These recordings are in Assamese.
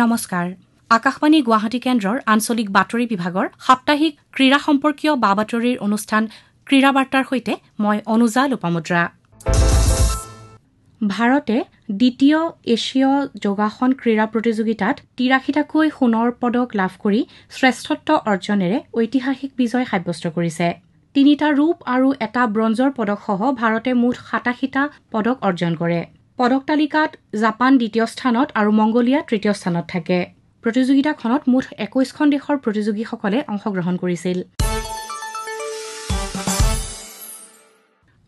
নমস্কাৰ আকাশবাণী গুৱাহাটী কেন্দ্ৰৰ আঞ্চলিক বাতৰি বিভাগৰ সাপ্তাহিক ক্ৰীড়া সম্পৰ্কীয় বাতৰিৰ অনুষ্ঠান ক্ৰীড়া বাৰ্তাৰ সৈতে মই অনুজা লোপামুদ্ৰা ভাৰতে দ্বিতীয় এছীয় যোগাসন ক্ৰীড়া প্ৰতিযোগিতাত ৮৩টাকৈ সোণৰ পদক লাভ কৰি শ্ৰেষ্ঠত্ব অৰ্জনেৰে ঐতিহাসিক বিজয় সাব্যস্ত কৰিছে ৩টা ৰূপ আৰু এটা ব্ৰঞ্জৰ পদকসহ ভাৰতে মুঠ ৮৭টা পদক অৰ্জন কৰে পদক তালিকাত জাপান দ্বিতীয় স্থানত আৰু মংগোলিয়া তৃতীয় স্থানত থাকে প্ৰতিযোগিতাখনত মুঠ ২১খন দেশৰ প্ৰতিযোগীসকলে অংশগ্ৰহণ কৰিছিল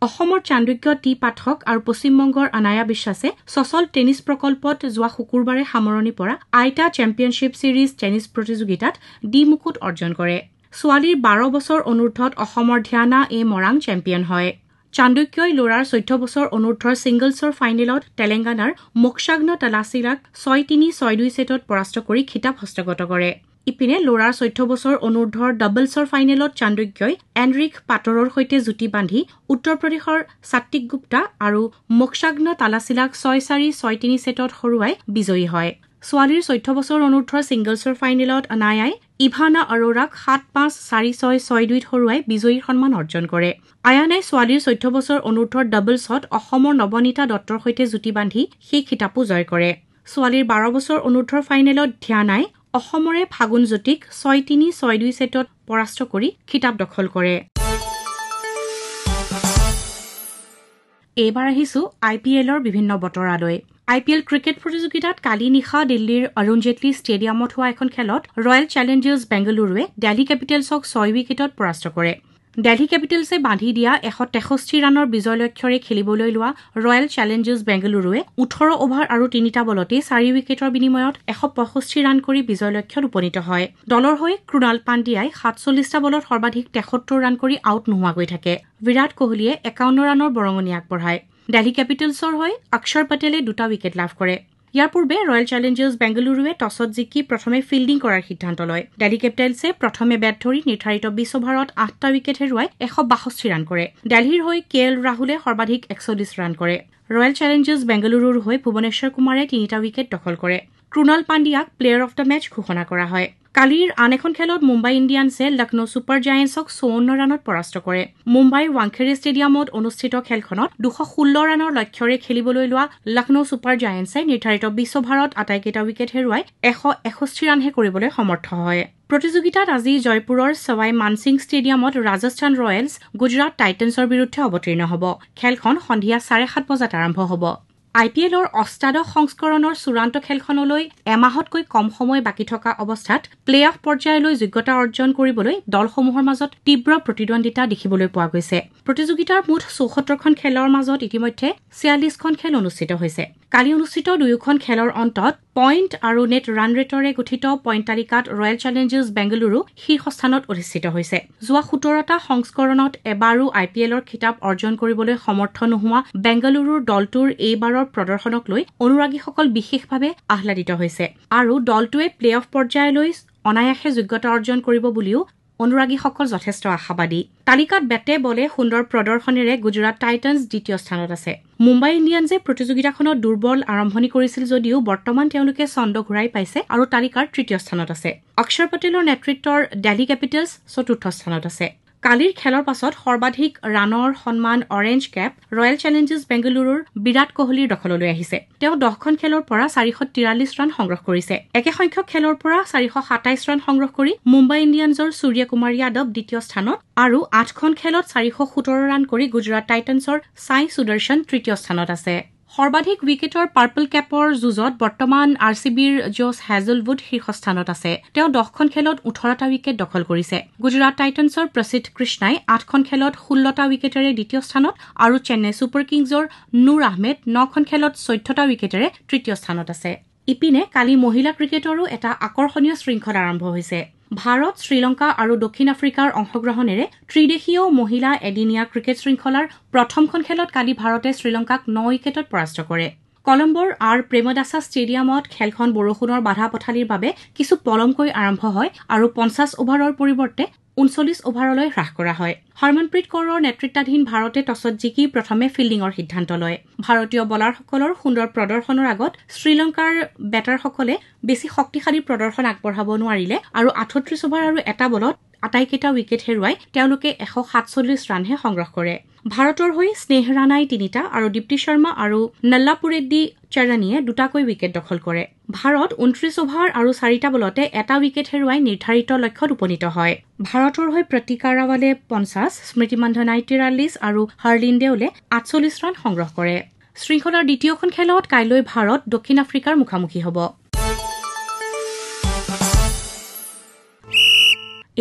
অসমৰ চান্দুক্য টি পাঠক আৰু পশ্চিমবংগৰ আনায়া বিশ্বাসে সচল টেনিছ প্ৰকল্পত যোৱা শুকুৰবাৰে সামৰণি পৰা আইটা চেম্পিয়নশ্বিপ সিৰিজ টেনিছ প্ৰতিযোগিতাত ডি মুকুট অৰ্জন কৰে ছোৱালীৰ ১২ বছৰ অনুৰ্ধত অসমৰ ধ্যানা এ মৰাং চেম্পিয়ন হয় চান্দুক্যই ল'ৰাৰ ১৪ বছৰ অনুৰ্ধৰ ছিংগলছৰ ফাইনেলত তেলেংগানাৰ মোক্ষাগ্ন তালাছিলাক ৬-৩, ৬-২ ছেটত পৰাস্ত কৰি খিতাপ হস্তগত কৰে ইপিনে ল'ৰাৰ ১৪ বছৰ অনুৰ্ধৰ ডাবলছৰ ফাইনেলত চান্দুক্যই এনৰিক পাটৰৰ সৈতে জুটি বান্ধি উত্তৰ প্ৰদেশৰ সাত্বিক গুপ্তা আৰু মোক্ষাগ্ন তালাছিলাক ৬-৪, ৬-৩ ছেটত হৰুৱাই বিজয়ী হয় ছোৱালীৰ ১৪ বছৰ অনুৰ্ধৰ ছিংগলছৰ ফাইনেলত আনায়াই ইভানা আৰোৰাক ৭-৫, ৪-৬, ৬-২ত হৰুৱাই বিজয়ীৰ সন্মান অৰ্জন কৰে আয়ানাই ছোৱালীৰ ১৪ বছৰ অনুৰ্ধৰ ডাবলছত অসমৰ নৱনীতা দত্তৰ সৈতে জুটি বান্ধি সেই খিতাপো জয় কৰে ছোৱালীৰ ১২ বছৰ অনুৰ্ধৰ ফাইনেলত ধ্যানাই অসমৰে ফাগুন জ্যোতিক ৬-৩, ৬-২ ছেটত পৰাস্ত কৰি খিতাপ দখল কৰে এইবাৰ আহিছো IPLৰ বিভিন্ন বতৰালৈ IPL ক্ৰিকেট প্ৰতিযোগিতাত কালি নিশা দিল্লীৰ অৰুণ জেটলী ষ্টেডিয়ামত হোৱা এখন খেলত ৰয়েল চেলেঞ্জাৰ্ছ বেংগালুৰুৱে দিল্লী কেপিটেলছক ৬ উইকেটত পৰাস্ত কৰে দিল্লী কেপিটেলছে বান্ধি দিয়া ১৬৩ ৰানৰ বিজয় লক্ষ্যৰে খেলিবলৈ লোৱা ৰয়েল চেলেঞ্জাৰ্ছ বেংগালুৰুৱে ১৮ অভাৰ আৰু ৩টা বলতে ৪ উইকেটৰ বিনিময়ত ১৬৫ ৰান কৰি বিজয় লক্ষ্যত উপনীত হয় দলৰ হৈ ক্ৰুণাল পাণ্ডিয়াই ৪৭টা বলত সৰ্বাধিক ৭৩ ৰান কৰি আউট নোহোৱাকৈ থাকে বিৰাট কোহলীয়ে ৫১ ৰানৰ বৰঙণি আগবঢ়ায় দিল্লী কেপিটেলছৰ হৈ অক্ষৰ পেটেলে ২টা উইকেট লাভ কৰে ইয়াৰ পূৰ্বে ৰয়েল চেলেঞ্জাৰ্ছ বেংগালুৰুৱে টছত জিকি প্ৰথমে ফিল্ডিং কৰাৰ সিদ্ধান্ত লয় দিল্লী কেপিটেলছে প্ৰথমে বেট ধৰি নিৰ্ধাৰিত ২০ অভাৰত ৮টা উইকেট হেৰুৱাই ১৬২ ৰান কৰে দিল্লীৰ হৈ KL ৰাহুলে সৰ্বাধিক ৪১ ৰান কৰে ৰয়েল চেলেঞ্জাৰ্ছ বেংগালুৰুৰ হৈ ভুৱনেশ্বৰ কুমাৰে ৩টা উইকেট দখল কৰে ক্ৰুণাল পাণ্ডিয়াক প্লেয়াৰ অফ দ্য মেচ ঘোষণা কৰা হয় কালিৰ আন এখন খেলত মুম্বাই ইণ্ডিয়ানছে লক্ষ্ণৌ ছুপাৰ জায়েণ্টছক ৫৪ ৰানত পৰাস্ত কৰে মুম্বাইৰ ৱাংখেড়ে ষ্টেডিয়ামত অনুষ্ঠিত খেলখনত ২১৬ ৰানৰ লক্ষ্যৰে খেলিবলৈ লোৱা লক্ষ্ণৌ ছুপাৰ জায়েণ্টছে নিৰ্ধাৰিত ২০ অভাৰত আটাইকেইটা উইকেট হেৰুৱাই ১৬১ ৰানহে কৰিবলৈ সমৰ্থ হয় প্ৰতিযোগিতাত আজি জয়পুৰৰ সৱাই মানসিং ষ্টেডিয়ামত ৰাজস্থান ৰয়েলছ গুজৰাট টাইটান্ছৰ বিৰুদ্ধে অৱতীৰ্ণ হ'ব খেলখন সন্ধিয়া ৭:৩০ বজাত আৰম্ভ হ'ব IPLৰ অষ্টাদশ সংস্কৰণৰ চূড়ান্ত খেলখনলৈ এমাহতকৈ কম সময় বাকী থকা অৱস্থাত প্লে অফ পৰ্যায়লৈ যোগ্যতা অৰ্জন কৰিবলৈ দলসমূহৰ মাজত তীব্ৰ প্ৰতিদ্বন্দ্বিতা দেখিবলৈ পোৱা গৈছে প্ৰতিযোগিতাৰ মুঠ ৭৪খন খেলৰ মাজত ইতিমধ্যে ৪৬খন খেল অনুষ্ঠিত হৈছে কালি অনুষ্ঠিত দুয়োখন খেলৰ অন্তত পইণ্ট আৰু নেট ৰান ৰেটৰে গঠিত পইণ্ট তালিকাত ৰয়েল চেলেঞ্জাৰ্ছ বেংগালুৰু শীৰ্ষস্থানত অধিষ্ঠিত হৈছে যোৱা ১৭টা সংস্কৰণত এবাৰো IPLৰ খিতাপ অৰ্জন কৰিবলৈ সমৰ্থ নোহোৱা বেংগালুৰুৰ দলটোৰ এইবাৰৰ প্ৰদৰ্শনক লৈ অনুৰাগীসকল বিশেষভাৱে আহ্লাদিত হৈছে আৰু দলটোৱে প্লে অফ পৰ্যায়লৈ অনায়াসে যোগ্যতা অৰ্জন কৰিব বুলিও অনুৰাগীসকল যথেষ্ট আশাবাদী তালিকাত বেটে বলে সুন্দৰ প্ৰদৰ্শনেৰে গুজৰাট টাইটান্ছ দ্বিতীয় স্থানত আছে মুম্বাই ইণ্ডিয়ানছে প্ৰতিযোগিতাখনত দুৰ্বল আৰম্ভণি কৰিছিল যদিও বৰ্তমান তেওঁলোকে ছন্দ ঘূৰাই পাইছে আৰু তালিকাৰ তৃতীয় স্থানত আছে অক্ষৰ পেটেলৰ নেতৃত্বৰ দিল্লী কেপিটেলছ চতুৰ্থ স্থানত আছে কালিৰ খেলৰ পাছত সৰ্বাধিক ৰানৰ সন্মান অৰেঞ্জ কেপ ৰয়েল চেলেঞ্জাৰ্ছ বেংগালুৰুৰ বিৰাট কোহলীৰ দখললৈ আহিছে তেওঁ ১০খন খেলৰ পৰা ৪৪৩ ৰান সংগ্ৰহ কৰিছে একে সংখ্যক খেলৰ পৰা ৪২৭ ৰান সংগ্ৰহ কৰি মুম্বাই ইণ্ডিয়ানছৰ সূৰ্য কুমাৰ যাদৱ দ্বিতীয় স্থানত আৰু ৮খন খেলত ৪১৭ ৰান কৰি গুজৰাট টাইটান্ছৰ সাই সুদৰ্শন তৃতীয় স্থানত আছে সৰ্বাধিক উইকেটৰ পাৰ্পল কেপৰ যুঁজত বৰ্তমান RCBৰ জছ হেজলউড শীৰ্ষস্থানত আছে তেওঁ 10খন খেলত 18টা উইকেট দখল কৰিছে গুজৰাট টাইটান্ছৰ প্ৰসিদ্ধ কৃষ্ণাই 8খন খেলত 16টা উইকেটেৰে দ্বিতীয় স্থানত আৰু চেন্নাই ছুপাৰ কিংছৰ নুৰ আহমেদ 9খন খেলত 14টা উইকেটেৰে তৃতীয় স্থানত আছে ইপিনে কালি মহিলা ক্ৰিকেটৰো এটা আকৰ্ষণীয় শৃংখলা আৰম্ভ হৈছে ভাৰত শ্ৰীলংকা আৰু দক্ষিণ আফ্ৰিকাৰ অংশগ্ৰহণেৰে ত্ৰিদেশীয় মহিলা এদিনীয়া ক্ৰিকেট শৃংখলাৰ প্ৰথমখন খেলত কালি ভাৰতে শ্ৰীলংকাক 9 উইকেটত পৰাস্ত কৰে কলম্বোৰ আৰ প্ৰেমদাসা ষ্টেডিয়ামত খেলখন বৰষুণৰ বাধা পথালিৰ বাবে কিছু পলমকৈ আৰম্ভ হয় আৰু 50 অভাৰৰ পৰিৱৰ্তে 39 অভাৰলৈ হ্ৰাস কৰা হয়। হৰমনপ্ৰীত কৌৰৰ নেতৃত্বাধীন ভাৰতে টছত জিকি প্ৰথমে ফিল্ডিঙৰ সিদ্ধান্ত লয়। ভাৰতীয় বলাৰসকলৰ সুন্দৰ প্ৰদৰ্শনৰ আগত শ্ৰীলংকাৰ বেটাৰসকলে বেছি শক্তিশালী প্ৰদৰ্শন আগবঢ়াব নোৱাৰিলে আৰু 38 অভাৰ আৰু এটা বলত আটাইকেইটা উইকেট হেৰুৱাই তেওঁলোকে 147 ৰানহে সংগ্ৰহ কৰে। ভাৰতৰ হৈ স্নেহ ৰাণাই 3টা আৰু দীপ্তি শৰ্মা আৰু নল্লাপুৰেড্ডি চাৰানীয়ে 2টাকৈ উইকেট দখল কৰে। ভাৰত 29 অভাৰ আৰু 4টা বলতে এটা উইকেট হেৰুৱাই নিৰ্ধাৰিত লক্ষ্যত উপনীত হয়। ভাৰতৰ হৈ প্ৰতীকা ৰাৱালে 50, স্মৃতি মান্ধনাই 43 আৰু হাৰ্লিন দেউলে 48 ৰান সংগ্ৰহ কৰে। শৃংখলাৰ দ্বিতীয়খন খেলত কাইলৈ ভাৰত দক্ষিণ আফ্ৰিকাৰ মুখামুখি হ'ব।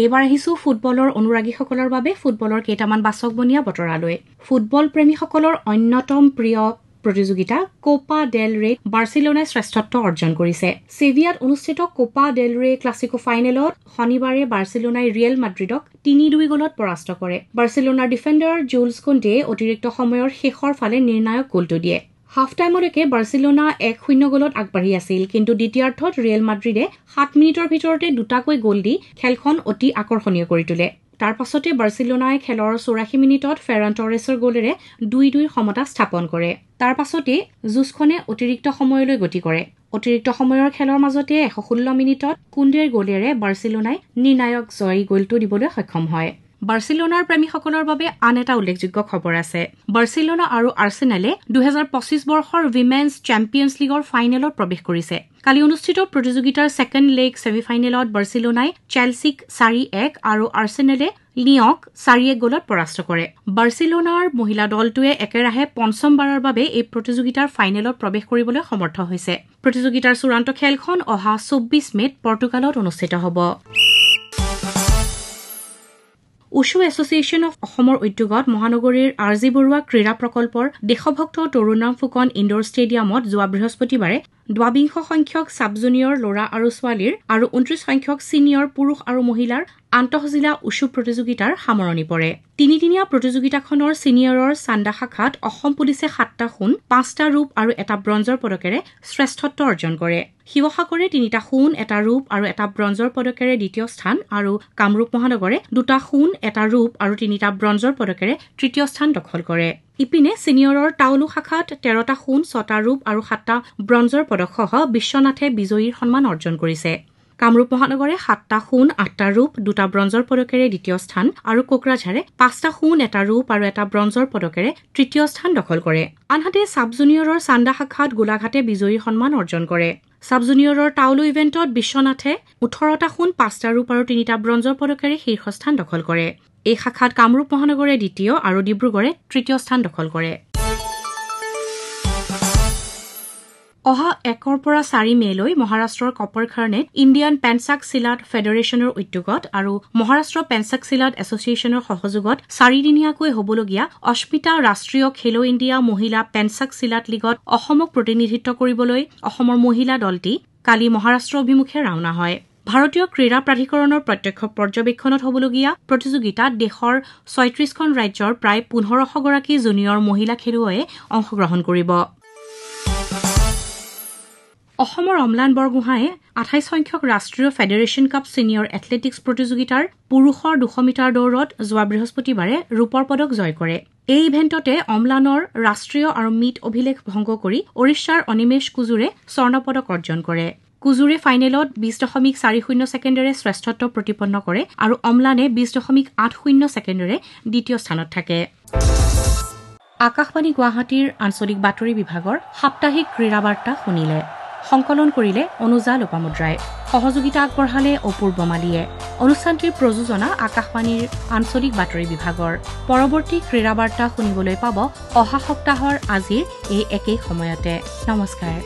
এইবাৰ আহিছো ফুটবলৰ অনুৰাগীসকলৰ বাবে ফুটবলৰ কেইটামান বাচকবনীয়া বতৰালৈ। ফুটবল প্ৰেমীসকলৰ অন্যতম প্ৰিয় প্ৰতিযোগিতা কোপা ডেল ৰে বাৰ্চিলোনাই শ্ৰেষ্ঠত্ব অৰ্জন কৰিছে। সেভিয়াত অনুষ্ঠিত কোপা ডেল ৰে ক্লাছিকো ফাইনেলত শনিবাৰে বাৰ্চিলোনাই ৰিয়েল মাদ্ৰিদক 3-2 গলত পৰাস্ত কৰে। বাৰ্চিলোনাৰ ডিফেণ্ডাৰ জুলছ কুণ্ডে অতিৰিক্ত সময়ৰ শেষৰ ফালে নিৰ্ণায়ক গলটো দিয়ে। হাফ টাইমলৈকে বাৰ্চিলোনা 1-0 গলত আগবাঢ়ি আছিল, কিন্তু দ্বিতীয়াৰ্ধত ৰিয়েল মাদ্ৰিদে 7 মিনিটৰ ভিতৰতে 2টাকৈ গল দি খেলখন অতি আকৰ্ষণীয় কৰি তোলে। তাৰ পাছতে বাৰ্চিলোনাই খেলৰ 84 মিনিটত ফেৰান টৰেছৰ গলেৰে 2-2 সমতা স্থাপন কৰে। তাৰ পাছতে যুঁজখনে অতিৰিক্ত সময়লৈ গতি কৰে। অতিৰিক্ত সময়ৰ খেলৰ মাজতে 116 মিনিটত কুণ্ডেৰ গলেৰে বাৰ্চিলোনাই নিৰ্ণায়ক জয়ী গলটো দিবলৈ সক্ষম হয়। বাৰ্চিলোনাৰ প্ৰেমীসকলৰ বাবে আন এটা উল্লেখযোগ্য খবৰ আছে। বাৰ্চিলোনা আৰু আৰ্ছেনালে 2025 বৰ্ষৰ উইমেন্স চেম্পিয়নছ লীগৰ ফাইনেলত প্ৰৱেশ কৰিছে। কালি অনুষ্ঠিত প্ৰতিযোগিতাৰ ছেকেণ্ড লেগ ছেমিফাইনেলত বাৰ্চিলোনাই চেলছিক 4-1 আৰু আৰ্ছেনালে লিয়ক 4-1 গলত পৰাস্ত কৰে। বাৰ্চিলোনাৰ মহিলা দলটোৱে একেৰাহে পঞ্চমবাৰৰ বাবে এই প্ৰতিযোগিতাৰ ফাইনেলত প্ৰৱেশ কৰিবলৈ সমৰ্থ হৈছে। প্ৰতিযোগিতাৰ চূড়ান্ত খেলখন অহা 24 মেত পৰ্তুগালত অনুষ্ঠিত হ'ব। উশু এছ'চিয়েশ্যন অফ অসমৰ উদ্যোগত মহানগৰীৰ আৰ জি বৰুৱা ক্ৰীড়া প্ৰকল্পৰ দেশভক্ত তৰুণৰাম ফুকন ইণ্ডোৰ ষ্টেডিয়ামত যোৱা বৃহস্পতিবাৰে 22 সংখ্যক ছাব জুনিয়ৰ ল'ৰা আৰু ছোৱালীৰ আৰু 29 সংখ্যক ছিনিয়ৰ পুৰুষ আৰু মহিলাৰ আন্তঃজিলা উশু প্ৰতিযোগিতাৰ সামৰণি পৰে। 3দিনীয়া প্ৰতিযোগিতাখনৰ ছিনিয়ৰৰ চান্দা শাখাত অসম পুলিচে 7টা সোণ, 5টা ৰূপ আৰু এটা ব্ৰঞ্জৰ পদকেৰে শ্ৰেষ্ঠত্ব অৰ্জন কৰে। শিৱসাগৰে 3টা সোণ, এটা ৰূপ আৰু এটা ব্ৰঞ্জৰ পদকেৰে দ্বিতীয় স্থান আৰু কামৰূপ মহানগৰে 2টা সোণ, এটা ৰূপ আৰু 3টা ব্ৰঞ্জৰ পদকেৰে তৃতীয় স্থান দখল কৰে। ইপিনে ছিনিয়ৰৰ টাউলু শাখাত 13টা সোণ, 6টা ৰূপ আৰু 7টা ব্ৰঞ্জৰ পদকসহ বিশ্বনাথে বিজয়ীৰ সন্মান অৰ্জন কৰিছে। কামৰূপ মহানগৰে 7টা সোণ, 8টা ৰূপ, 2টা ব্ৰঞ্জৰ পদকেৰে দ্বিতীয় স্থান আৰু কোকৰাঝাৰে 5টা সোণ, এটা ৰূপ আৰু এটা ব্ৰঞ্জৰ পদকেৰে তৃতীয় স্থান দখল কৰে। আনহাতে ছাব জুনিয়ৰৰ চান্দা শাখাত গোলাঘাটে বিজয়ীৰ সন্মান অৰ্জন কৰে। ছাব জুনিয়ৰৰ টাউলু ইভেণ্টত বিশ্বনাথে 18টা সোণ, 5টা ৰূপ আৰু 3টা ব্ৰঞ্জৰ পদকেৰে শীৰ্ষস্থান দখল কৰে। এই শাখাত কামৰূপ মহানগৰে দ্বিতীয় আৰু ডিব্ৰুগড়ে তৃতীয় স্থান দখল কৰে। অহা 1 পৰা 4 মেলৈ মহাৰাষ্ট্ৰৰ কপৰখাৰ্ণেত ইণ্ডিয়ান পেনচাক চিলাট ফেডাৰেশ্যনৰ উদ্যোগত আৰু মহাৰাষ্ট্ৰ পেনচাক চিলাট এছ'চিয়েশ্যনৰ সহযোগত 4দিনীয়াকৈ হ'বলগীয়া অস্মিতা ৰাষ্ট্ৰীয় খেলো ইণ্ডিয়া মহিলা পেনচাক চিলাট লীগত অসমক প্ৰতিনিধিত্ব কৰিবলৈ অসমৰ মহিলা দলটি কালি মহাৰাষ্ট্ৰ অভিমুখে ৰাওনা হয়। ভাৰতীয় ক্ৰীড়া প্ৰাধিকৰণৰ প্ৰত্যক্ষ পৰ্যবেক্ষণত হ'বলগীয়া প্ৰতিযোগিতাত দেশৰ 36খন ৰাজ্যৰ প্ৰায় 1500 গৰাকী জুনিয়ৰ মহিলা খেলুৱৈয়ে অংশগ্ৰহণ কৰিব। অসমৰ অম্লান বৰগোহাঁয়ে 28 সংখ্যক ৰাষ্ট্ৰীয় ফেডাৰেশ্যন কাপ ছিনিয়ৰ এথলেটিক্স প্ৰতিযোগিতাৰ পুৰুষৰ 200 মিটাৰ দৌৰত যোৱা বৃহস্পতিবাৰে ৰূপৰ পদক জয় কৰে। এই ইভেণ্টতে অম্লানৰ ৰাষ্ট্ৰীয় আৰু মিট অভিলেখ ভংগ কৰি ওড়িশাৰ অনিমেশ কুজুৰে স্বৰ্ণ পদক অৰ্জন কৰে। কুজুৰে ফাইনেলত 20.40 ছেকেণ্ডেৰে শ্ৰেষ্ঠত্ব প্ৰতিপন্ন কৰে আৰু অম্লানে 20.80 ছেকেণ্ডেৰে দ্বিতীয় স্থানত থাকে। আকাশবাণী গুৱাহাটীৰ আঞ্চলিক বাতৰি বিভাগৰ সাপ্তাহিক ক্ৰীড়া বাৰ্তা শুনিলে। সংকলন কৰিলে অনুজা লোপামুদ্ৰাই, সহযোগিতা আগবঢ়ালে অপূৰ্ব মালিয়ে। অনুষ্ঠানটিৰ প্ৰযোজনা আকাশবাণীৰ আঞ্চলিক বাতৰি বিভাগৰ। পৰৱৰ্তী ক্ৰীড়া বাৰ্তা শুনিবলৈ পাব অহা সপ্তাহৰ আজিৰ এই একেই সময়তে। নমস্কাৰ।